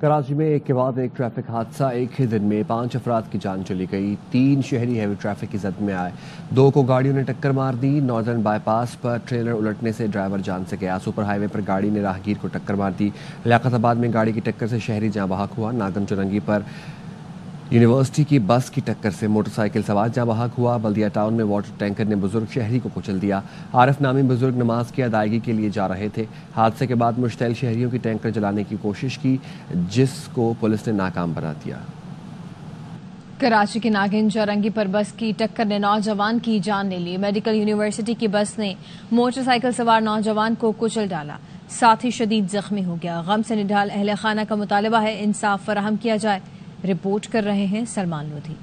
کراچی میں ایک کے بعد ایک ٹریفک حادثہ، ایک ہی دن میں 5 افراد کی جان چلی گئی، 3 شہری ہیوی ٹریفک کی زد میں آئے، 2 کو گاڑیوں نے ٹکر مار دی۔ ناردرن بائی پاس پر ٹریلر الٹنے سے ڈرائیور جان سے گیا، سپر ہائی وے پر گاڑی نے راہگیر کو ٹکر مار دی۔ لیاقت آباد میں گاڑی کی ٹکر سے شہری جاں بحق ہوا۔ ناگن چورنگی پر یونیورسٹی کی بس کی ٹکر سے موٹر سائیکل سوار جاں بحق ہوا۔ بلدیہ ٹاؤن میں واٹر ٹینکر نے بزرگ شہری کو کچل دیا۔ عارف نامی بزرگ نماز کی ادائیگی کے لیے جا رہے تھے۔ حادثے کے بعد مشتعل شہریوں کی ٹینکر جلانے کی کوشش کی، جس کو پولیس نے ناکام بنا دیا۔ کراچی کے ناگن چورنگی پر بس کی ٹکر نے نوجوان کی جان لے لی۔ میڈیکل یونیورسٹی کی بس نے موٹر سائیکل سوار نوجوان کو کچل ڈالا، ساتھی شدید زخمی ہو گیا۔ غم سے نڈال اہل خانہ کا مطالبہ ہے انصاف فراہم کیا جائے۔ رپورٹ کر رہے ہیں سلمان لودھی۔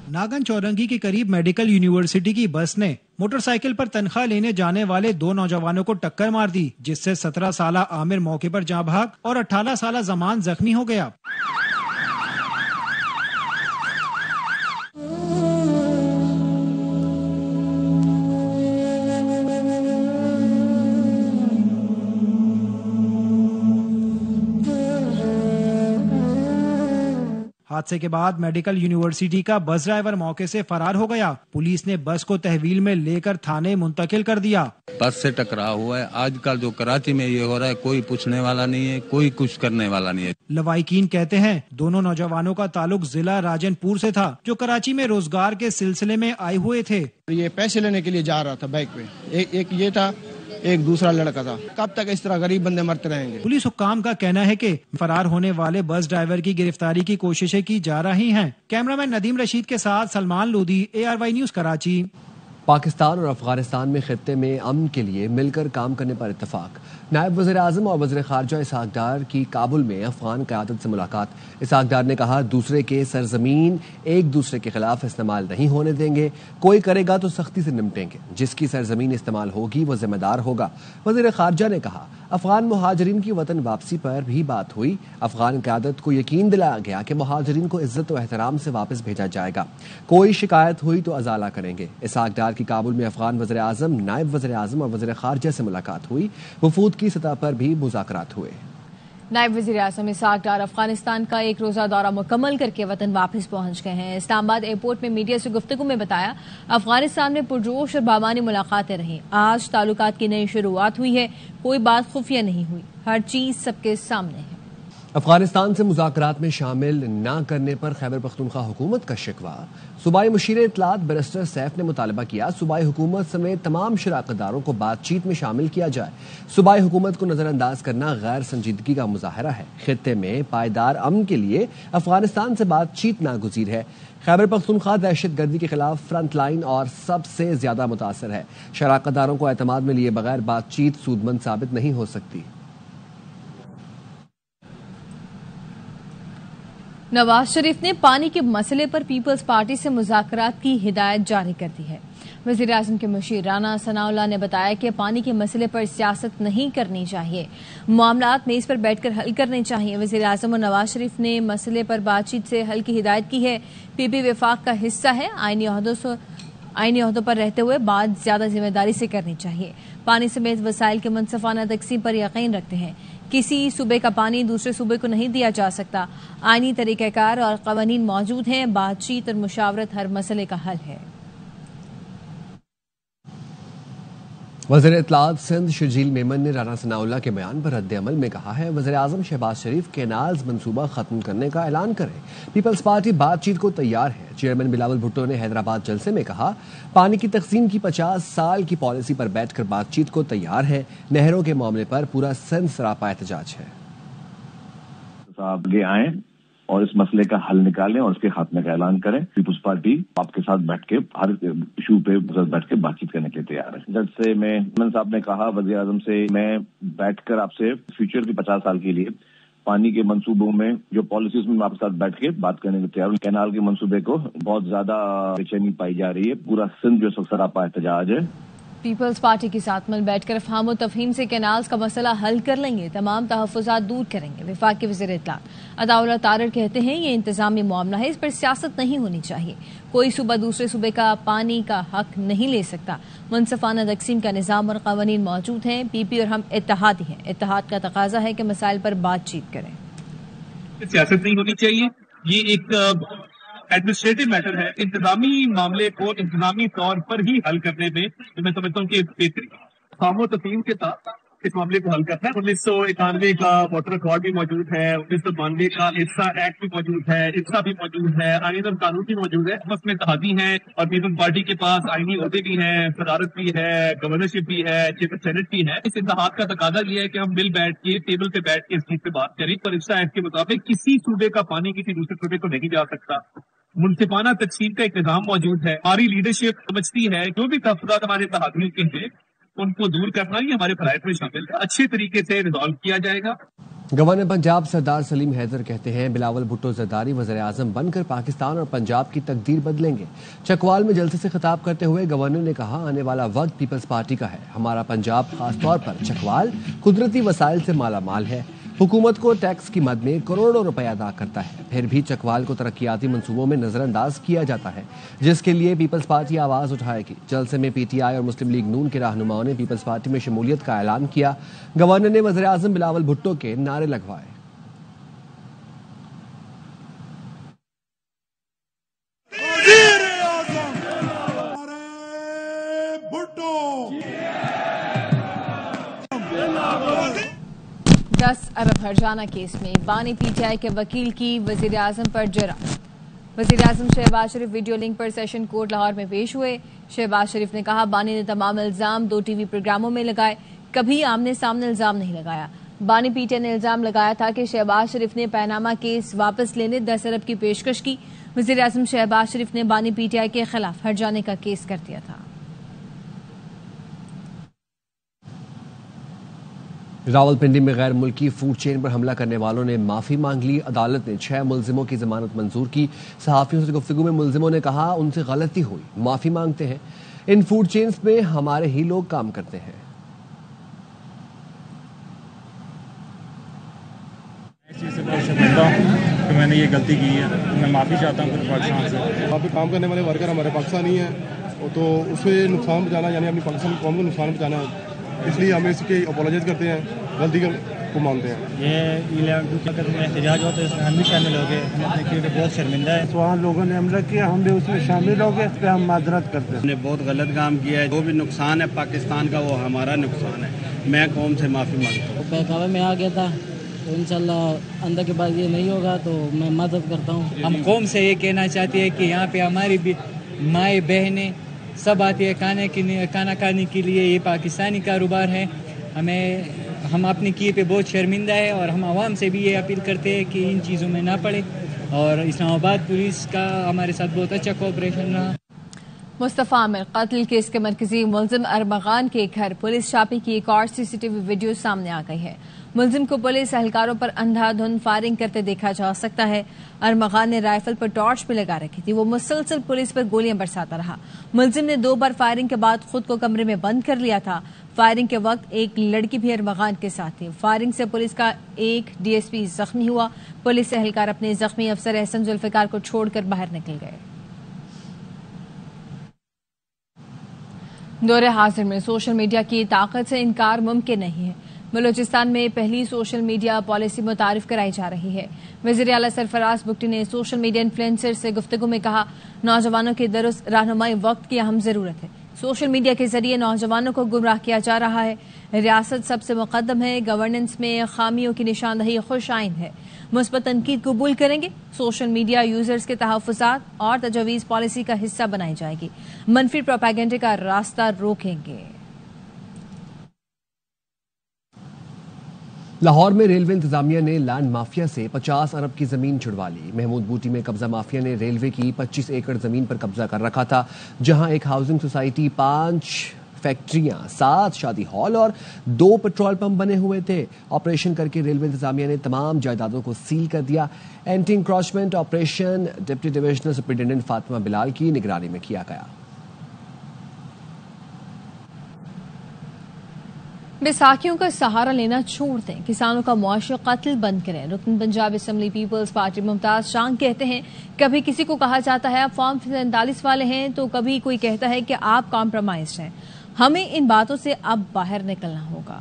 ناگن چورنگی کے قریب میڈیکل یونیورسٹی کی بس نے موٹر سائیکل پر تنخواہ لینے جانے والے 2 نوجوانوں کو ٹکر مار دی، جس سے 17 سالہ عامر موقع پر جاں بحق اور 18 سالہ زمان زخمی ہو گیا۔ حادثے کے بعد میڈیکل یونیورسٹی کا بس ڈرائیور موقع سے فرار ہو گیا۔ پولیس نے بس کو تحویل میں لے کر تھانے منتقل کر دیا۔ بس سے ٹکرا ہوا ہے۔ آج کل جو کراچی میں یہ ہو رہا ہے، کوئی پوچھنے والا نہیں ہے، کوئی کچھ کرنے والا نہیں ہے۔ لوائقین کہتے ہیں دونوں نوجوانوں کا تعلق ضلع راجن پور سے تھا، جو کراچی میں روزگار کے سلسلے میں آئے ہوئے تھے۔ یہ پیسے لینے کے لیے جا رہا تھا بائک پہ، ایک یہ تھا، ایک دوسرا لڑکا تھا۔ کب تک اس طرح غریب بندے مرتے رہیں گے؟ پولیس حکام کا کہنا ہے کہ فرار ہونے والے بس ڈرائیور کی گرفتاری کی کوششیں کی جا رہی ہیں۔ کیمرامین ندیم رشید کے ساتھ سلمان لودھی، ARY نیوز کراچی۔ پاکستان اور افغانستان میں خطے میں امن کے لیے مل کر کام کرنے پر اتفاق۔ نائب وزیر اعظم اور وزیر خارجہ اسحاق ڈار کی کابل میں افغان قیادت سے ملاقات۔ اسحاق ڈار نے کہا دوسرے کے سرزمین ایک دوسرے کے خلاف استعمال نہیں ہونے دیں گے، کوئی کرے گا تو سختی سے نمٹیں گے، جس کی سرزمین استعمال ہوگی وہ ذمہ دار ہوگا۔ وزیر خارجہ نے کہا افغان مہاجرین کی وطن واپسی پر بھی بات ہوئی۔ افغان قیادت کو یقین دلایا گیا کہ مہاجرین کو عزت و احترام سے واپس بھیجا جائے گا، کوئی شکایت ہوئی تو ازالہ کریں گے۔ اسحاق ڈار کی کابل میں افغان وزیر اعظم، نائب وزیر اعظم اور وزیر خارجہ سے ملاقات ہوئی۔ وفود کی سطح پر بھی مذاکرات ہوئے۔ نائب وزیر اعظم اسحاق ڈار افغانستان کا ایک روزہ دورہ مکمل کر کے وطن واپس پہنچ گئے ہیں۔ اسلام آباد ایئرپورٹ میں میڈیا سے گفتگو میں بتایا افغانستان میں پرجوش اور بامانی ملاقاتیں رہیں، آج تعلقات کی نئی شروعات ہوئی ہے، کوئی بات خفیہ نہیں ہوئی، ہر چیز سب کے سامنے ہے۔ افغانستان سے مذاکرات میں شامل نہ کرنے پر خیبر پختونخوا حکومت کا شکوہ۔ صوبائی مشیر اطلاعات بیرسٹر سیف نے مطالبہ کیا صوبائی حکومت سمیت تمام شراکت داروں کو بات چیت میں شامل کیا جائے۔ صوبائی حکومت کو نظر انداز کرنا غیر سنجیدگی کا مظاہرہ ہے۔ خطے میں پائیدار امن کے لیے افغانستان سے بات چیت ناگزیر ہے۔ خیبر پختونخوا دہشت گردی کے خلاف فرنٹ لائن اور سب سے زیادہ متاثر ہے۔ شراکت داروں کو اعتماد میں لیے بغیر بات چیت سودمند ثابت نہیں ہو سکتی۔ نواز شریف نے پانی کے مسئلے پر پیپلز پارٹی سے مذاکرات کی ہدایت جاری کر دی ہے۔ وزیر اعظم کے مشیر رانا ثناء اللہ نے بتایا کہ پانی کے مسئلے پر سیاست نہیں کرنی چاہیے، معاملات میز پر بیٹھ کر حل کرنے چاہیے۔ وزیر اعظم اور نواز شریف نے مسئلے پر بات چیت سے حل کی ہدایت کی ہے۔ پی پی وفاق کا حصہ ہے، آئینی عہدوں پر رہتے ہوئے بات زیادہ ذمہ داری سے کرنی چاہیے۔ پانی سمیت وسائل کے منصفانہ تقسیم پر یقین رکھتے ہیں، کسی صوبے کا پانی دوسرے صوبے کو نہیں دیا جا سکتا، آئینی طریقہ کار اور قوانین موجود ہیں، بات چیت اور مشاورت ہر مسئلے کا حل ہے۔ وزیر اطلاعات سندھ شرجیل میمن نے رانا ثناء اللہ کے بیان پر رد عمل میں کہا ہے وزیر اعظم شہباز شریف کینالز منصوبہ ختم کرنے کا اعلان کریں، پیپلز پارٹی بات چیت کو تیار ہے۔ چیئرمین بلاول بھٹو نے حیدرآباد جلسے میں کہا پانی کی تقسیم کی 50 سال کی پالیسی پر بیٹھ کر بات چیت کو تیار ہے، نہروں کے معاملے پر پورا سندھ سراپا احتجاج ہے۔ صاحب آگے آئیں اور اس مسئلے کا حل نکالیں اور اس کے خاتمے کا اعلان کریں۔ پیپلز پارٹی آپ کے ساتھ بیٹھ کے ہر ایشو پہ بیٹھ کے بات چیت کرنے کے لیے تیار ہے۔ جب سے میں صاحب نے کہا وزیر اعظم سے میں بیٹھ کر آپ سے فیوچر کی 50 سال کے لیے پانی کے منصوبوں میں جو پالیسیز میں آپ کے ساتھ بیٹھ کے بات کرنے کے تیار ہوں۔ کینال کے منصوبے کو بہت زیادہ بے چینی پائی جا رہی ہے، پورا سندھ جو سراپا احتجاج ہے۔ پیپلز پارٹی کے ساتھ مل بیٹھ کر افہام و تفہیم سے کینالز کا مسئلہ حل کر لیں گے، تمام تحفظات دور کریں گے۔ وفاق کے وزیر اطلاعات عطاء اللہ تارڑ کہتے ہیں یہ انتظامی معاملہ ہے، اس پر سیاست نہیں ہونی چاہیے، کوئی صوبہ دوسرے صوبے کا پانی کا حق نہیں لے سکتا، منصفانہ تقسیم کا نظام اور قوانین موجود ہیں، پی پی اور ہم اتحادی ہیں، اتحاد کا تقاضا ہے کہ مسائل پر بات چیت کریں۔ سیاست نہیں ہونی چاہیے. یہ ایک ایڈمنسٹریٹو میٹر ہے. انتظامی معاملے کو انتظامی طور پر ہی حل کرنے میں میں سمجھتا ہوں کہ بہتری خام و تفہیم کے ساتھ اس معاملے کو حل کرنا ہے. 1991 کا واٹر ایکارڈ بھی موجود ہے, 1992 کا ارسا ایکٹ بھی موجود ہے, ارسا بھی موجود ہے, آئین اور قانون بھی موجود ہے. بس میں اتحادی ہیں اور پیپلز پارٹی کے پاس آئینی عہدے بھی ہیں, صدارت بھی ہے, گورنرشپ بھی ہے, چیف سینٹ بھی ہے. اس اتحاد کا تقاضا یہ ہے کہ ہم مل بیٹھ کے ٹیبل پہ بیٹھ کے اس چیز پہ بات کریں. پر ارسا ایکٹ کے مطابق کسی صوبے کا پانی کسی دوسرے صوبے کو نہیں جا سکتا. منصفانہ تقسیم کا ایک نظام موجود ہے. ہماری لیڈرشپ سمجھتی ہے جو بھی تحفظات ہمارے اتحادیوں کے ہیں ان کو دور کرنا یہ ہمارے فرائض میں شامل ہے. اچھے طریقے سے ریزالو کیا جائے گا. گورنر پنجاب سردار سلیم حیدر کہتے ہیں بلاول بھٹو زرداری وزیر اعظم بن کر پاکستان اور پنجاب کی تقدیر بدلیں گے. چکوال میں جلسے سے خطاب کرتے ہوئے گورنر نے کہا آنے والا وقت پیپلز پارٹی کا ہے. ہمارا پنجاب خاص طور پر چکوال قدرتی وسائل سے مالا مال ہے. حکومت کو ٹیکس کی مد میں کروڑوں روپے ادا کرتا ہے, پھر بھی چکوال کو ترقیاتی منصوبوں میں نظر انداز کیا جاتا ہے جس کے لیے پیپلز پارٹی آواز اٹھائے گی. جلسے میں پی ٹی آئی اور مسلم لیگ نون کے رہنماؤں نے پیپلز پارٹی میں شمولیت کا اعلان کیا. گورنر نے وزیر اعظم بلاول بھٹو کے نعرے لگوائے. ارب ہرجانہ کیس میں بانی پی ٹی آئی کے وکیل کی وزیر اعظم پر جرح. وزیر اعظم شہباز شریف ویڈیو لنک پر سیشن کورٹ لاہور میں پیش ہوئے. شہباز شریف نے کہا بانی نے تمام الزام 2 ٹی وی پروگراموں میں لگائے, کبھی آمنے سامنے الزام نہیں لگایا. بانی پی ٹی آئی نے الزام لگایا تھا کہ شہباز شریف نے پیناما کیس واپس لینے 10 ارب کی پیشکش کی. وزیر اعظم شہباز شریف نے بانی پی ٹی آئی کے خلاف ہرجانے کا کیس کر دیا تھا. راولپنڈی میں غیر ملکی فوڈ چین پر حملہ کرنے والوں نے معافی مانگ لی. عدالت نے 6 ملزموں کی ضمانت منظور کی. صحافیوں سے گفتگو میں ملزموں نے کہا ان سے غلطی ہوئی, معافی مانگتے ہیں. ان فوڈ چینز میں ہمارے ہی لوگ کام کرتے ہیں. اس چیز سے بہت شرمندہ ہوں کہ میں نے یہ غلطی کی ہے. میں معافی چاہتا ہوں پورے پاکستان سے. وہاں پہ کام کرنے والے ورکر ہمارے پاکستانی ہیں تو اس سے نقصان بچانا یعنی اپنی پاکستانی قوم کو نقصان بچانا ہے, اس لیے ہم اس کی اپولوجائز کرتے ہیں, غلطی کو مانتے ہیں. یہ احتجاج ہوتا ہے اس میں ہم بھی شامل ہو گئے. ہم اپنے کیے بہت شرمندہ ہے. وہاں لوگوں نے حملہ کیا, ہم بھی اس میں شامل ہو گئے, اس پہ ہم معذرت کرتے ہیں. ہم نے بہت غلط کام کیا ہے. جو بھی نقصان ہے پاکستان کا وہ ہمارا نقصان ہے. میں قوم سے معافی مانگتا ہوں. بہکاوے میں آ گیا تھا تو انشاءاللہ اندر کے بعد یہ نہیں ہوگا تو میں معذرت کرتا ہوں. ہم قوم سے یہ کہنا چاہتے ہیں کہ یہاں پہ ہماری بھی مائیں بہنیں سب آتی ہے کھانا کھانے کے لیے. یہ پاکستانی کاروبار ہے. ہم اپنے کیے پہ بہت شرمندہ ہے اور ہم عوام سے بھی یہ اپیل کرتے ہیں کہ ان چیزوں میں نہ پڑے. اور اسلام آباد پولیس کا ہمارے ساتھ بہت اچھا کوآپریشن رہا. مصطفیٰ عامر قتل کیس کے مرکزی ملزم ارمغان کے گھر پولیس چھاپے کی ایک اور CCTV ویڈیو سامنے آ گئی ہے. ملزم کو پولیس اہلکاروں پر اندھا دھند فائرنگ کرتے دیکھا جا سکتا ہے. ارمغان نے رائفل پر ٹارچ بھی لگا رکھی تھی. وہ مسلسل پولیس پر گولیاں برساتا رہا. ملزم نے 2 بار فائرنگ کے بعد خود کو کمرے میں بند کر لیا تھا. فائرنگ کے وقت ایک لڑکی بھی ارمغان کے ساتھ تھی. فائرنگ سے پولیس کا ایک DSP زخمی ہوا. پولیس اہلکار اپنے زخمی افسر احسن ذوالفقار کو چھوڑ کر باہر نکل گئے. دور حاضر میں سوشل میڈیا کی طاقت سے انکار ممکن نہیں ہے. بلوچستان میں پہلی سوشل میڈیا پالیسی متعارف کرائی جا رہی ہے. وزیر اعلیٰ سرفراز بگٹی نے سوشل میڈیا انفلوئنسر سے گفتگو میں کہا نوجوانوں کی درست رہنمائی وقت کی اہم ضرورت ہے. سوشل میڈیا کے ذریعے نوجوانوں کو گمراہ کیا جا رہا ہے. ریاست سب سے مقدم ہے. گورننس میں خامیوں کی نشاندہی خوش آئند ہے. مثبت تنقید قبول کریں گے. سوشل میڈیا یوزرز کے تحفظات اور تجاویز پالیسی کا حصہ بنائی جائے گی. منفی پروپیگنڈے کا راستہ روکیں گے. لاہور میں ریلوے انتظامیہ نے لینڈ مافیا سے 50 ارب کی زمین چھڑوا لی. محمود بوٹی میں قبضہ مافیا نے ریلوے کی 25 ایکڑ زمین پر قبضہ کر رکھا تھا, جہاں ایک ہاؤسنگ سوسائٹی, 5 فیکٹریاں, 7 شادی ہال اور 2 پیٹرول پمپ بنے ہوئے تھے. آپریشن کر کے ریلوے انتظامیہ نے تمام جائیدادوں کو سیل کر دیا. Anti encroachment operation deputy divisional superintendent Fatima Bilal کی نگرانی میں کیا گیا. بیساکھیوں کا سہارا لینا چھوڑ دیں, کسانوں کا معاشی قتل بند کریں. رکن پنجاب اسمبلی پیپلز پارٹی ممتاز شانگ کہتے ہیں کبھی کسی کو کہا جاتا ہے آپ فارم 47 والے ہیں تو کبھی کوئی کہتا ہے کہ آپ کمپرومائزڈ ہیں. ہمیں ان باتوں سے اب باہر نکلنا ہوگا.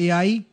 AI,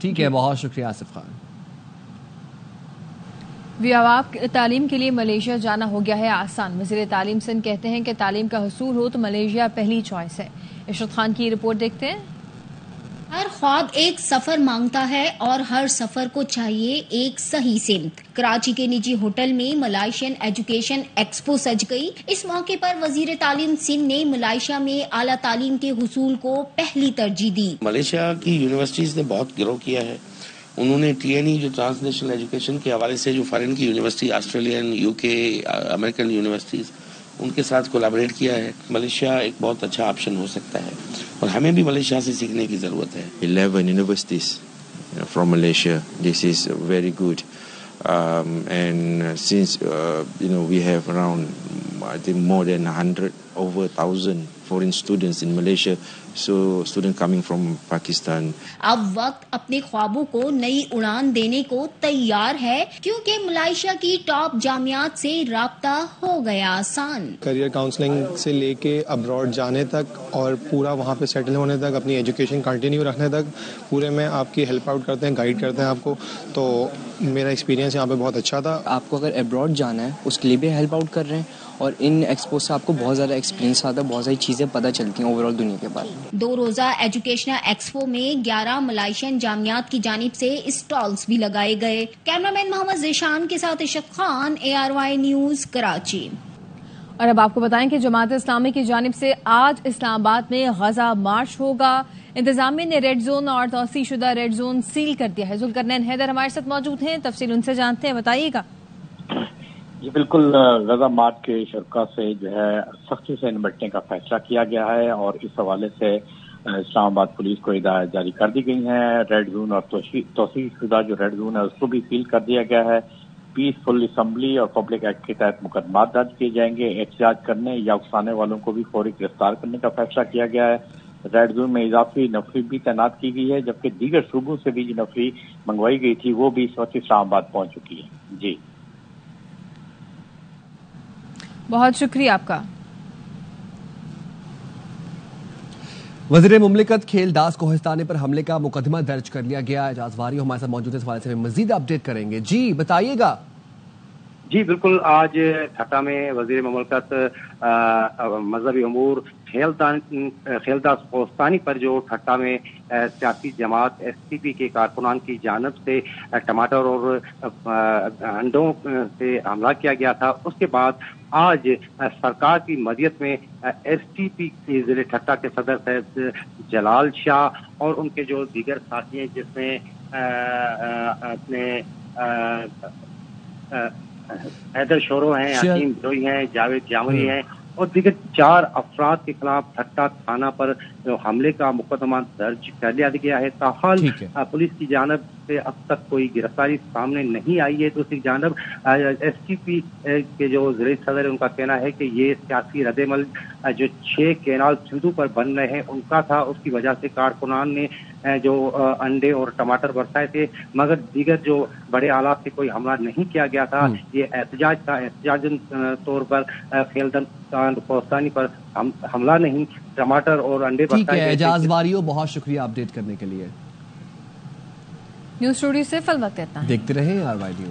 ٹھیک ہے، بہت شکریہ آصف خان۔ ویواب تعلیم کے لیے ملیشیا جانا ہو گیا ہے آسان۔ وزیر تعلیم سندھ کہتے ہیں کہ تعلیم کا حصول ہو تو ملیشیا پہلی چوائس ہے۔ ارشد خان کی رپورٹ دیکھتے ہیں۔ ہر خواب ایک سفر مانگتا ہے اور ہر سفر کو چاہیے ایک صحیح سمت۔ کراچی کے نجی ہوٹل میں ملائیشین ایجوکیشن ایکسپو سج گئی۔ اس موقع پر وزیر تعلیم سندھ نے ملائیشیا میں اعلیٰ تعلیم کے حصول کو پہلی ترجیح دی۔ ملیشیا کی یونیورسٹیز نے بہت گرو کیا ہے۔ انہوں نے TNE جو ٹرانس نیشنل ایجوکیشن کے حوالے سے جو فارن کی university, Australian, UK، American universities, ان کے ساتھ کولیبریٹ کیا ہے۔ ملیشیا ایک بہت اچھا آپشن ہو سکتا ہے اور ہمیں بھی ملیشیا سے سیکھنے کی ضرورت ہے۔ 11 universities from Malaysia. This is very good. And since we have around I think more than 100 over 1,000 foreign students in Malaysia, so students coming from Pakistan. اب وقت اپنے خوابوں کو نئی اڑان دینے کو تیار ہے کیونکہ ملائیشیا کی ٹاپ جامعات سے رابطہ ہو گیا آسان۔ کریئر کاؤنسلنگ سے لے کے ابراڈ جانے تک اور پورا وہاں پہ سیٹل ہونے تک، اپنی ایجوکیشن کنٹینیو رکھنے تک پورے میں آپ کی ہیلپ آؤٹ کرتے ہیں، گائیڈ کرتے ہیں آپ کو۔ تو میرا ایکسپیرینس یہاں پہ بہت اچھا تھا۔ آپ کو اگر ابراڈ جانا ہے اس کے لیے بھی ہیلپ آؤٹ کر رہے ہیں اور ان ایکسپو سے آپ کو بہت زیادہ ایکسپیرینس آتا ہے، بہت ساری چیزیں پتہ چلتی ہیں اوور آل دنیا کے بارے میں۔ 2 روزہ ایجوکیشنل ایکسپو میں 11 ملائیشین جامعات کی جانب سے اسٹالز بھی لگائے گئے۔ کیمرہ مین محمد ذیشان کے ساتھ ارشد خان، ARY نیوز، کراچی۔ اور اب آپ کو بتائیں کہ جماعت اسلامی کی جانب سے آج اسلام آباد میں غزہ مارچ ہوگا۔ انتظامیہ نے ریڈ زون اور توسیع شدہ ریڈ زون سیل کر دیا ہے۔ ذوالقرنین حیدر ہمارے ساتھ موجود ہیں، تفصیل ان سے جانتے ہیں، بتائیے گا۔ جی بالکل، غزہ مارچ کے شرکا سے جو ہے سختی سے نمٹنے کا فیصلہ کیا گیا ہے اور اس حوالے سے اسلام آباد پولیس کو ہدایت جاری کر دی گئی ہیں۔ ریڈ زون اور توسیع شدہ جو ریڈ زون ہے اس کو بھی سیل کر دیا گیا ہے۔ پیسفل اسمبلی اور پبلک ایکٹ کے تحت مقدمات درج کیے جائیں گے۔ احتجاج کرنے یا اکسانے والوں کو بھی فوری گرفتار کرنے کا فیصلہ کیا گیا ہے۔ ریڈ زون میں اضافی نفری بھی تعینات کی گئی ہے، جبکہ دیگر صوبوں سے بھی جو نفری منگوائی گئی تھی وہ بھی اس وقت اسلام آباد پہنچ چکی ہے۔ جی بہت شکریہ آپ کا۔ وزیر مملکت کھیل داس کوہستانی پر حملے کا مقدمہ درج کر لیا گیا۔ اعجاز واری ہمارے ساتھ موجود ہے، اس حوالے سے مزید اپڈیٹ کریں گے۔ جی بتائیے گا۔ جی بالکل، آج ٹھٹا میں وزیر مملکت مذہبی امور خیلداس کوہستانی پر جو ٹھٹا میں سیاسی جماعت STP کے کارکنان کی جانب سے ٹماٹر اور انڈوں سے حملہ کیا گیا تھا، اس کے بعد آج سرکار کی مدیت میں STP کے ضلع ٹھٹا کے صدر سید جلال شاہ اور ان کے جو دیگر ساتھی ہیں، جس میں اپنے حیدر شورو ہیں، حکیم بروئی ہیں، جاوید جامری ہیں اور دیگر 4 افراد کے خلاف ٹھٹا تھانہ پر حملے کا مقدمہ درج کر لیا گیا ہے۔ تاحال پولیس کی جانب سے اب تک کوئی گرفتاری سامنے نہیں آئی ہے۔ دوسری جانب STP کے جو ضلع صدر ان کا کہنا ہے کہ یہ سیاسی رد عمل جو 6 کینال سندھو پر بن رہے ہیں ان کا تھا، اس کی وجہ سے کارکنان نے جو انڈے اور ٹماٹر برسائے تھے، مگر دیگر جو بڑے آلات سے کوئی حملہ نہیں کیا گیا تھا۔ یہ احتجاج تھا، احتجاجن طور پر خیلدان کوہستانی پر حملہ نہیں، ٹماٹر اور انڈے برسائے گئے تھے۔ اعجاز واریو بہت شکریہ اپڈیٹ کرنے کے لیے۔ نیوز اسٹوڈیو سے فل وقت اتنا ہے، دیکھتے رہیں RY نیوز۔